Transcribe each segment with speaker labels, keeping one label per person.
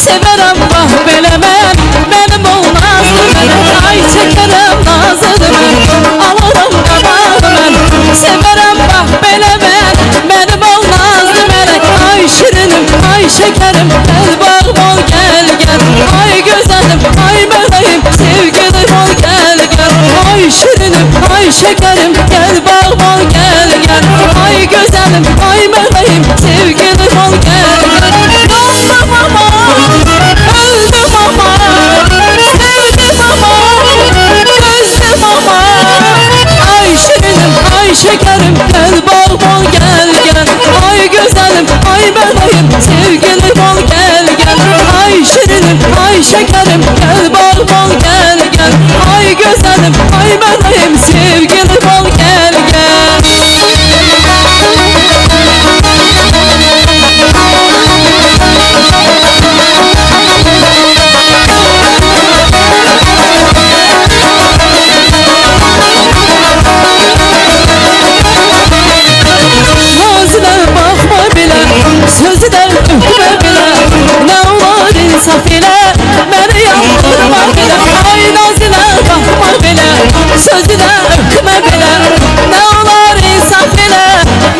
Speaker 1: severəm bax belə mən, mənim olmazdı mənə, ay çəkərəm nazını mən, alaram qabağı mən, severəm bax belə mən, mənim olmazdı mənə, ay şirinim, ay şəkərim, gəl bağım ol gəl gəl, ay gözəlim, ay mələyim, sevgilim ol gəl gəl, ay şirinim, ay şəkərim, gəl bağım ol gəl gəl, ay gözəlim, ay mələyim, sevgilim ol gəl gəl. Doldum ama, öldüm ama, sevdim ama, özledim ama, ay şirinim, ay şekerim, gel bağım ol gel gel, ay güzelim, ay meleğim, sevgilim ol gel gel, ay şirinim, ay şekerim, gel bağım ol gel gel, ay güzelim, ay meleğim, sevgilim ol gel gel. Sözü də öpmə belə, nə olar insaf elə, məni yandırma belə, ay nazilə baxma belə, sözü də öpmə belə, nə olar insaf elə,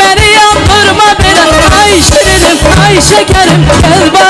Speaker 1: məni yandırma belə, ay şirinim, ay şəkərim, gəl bax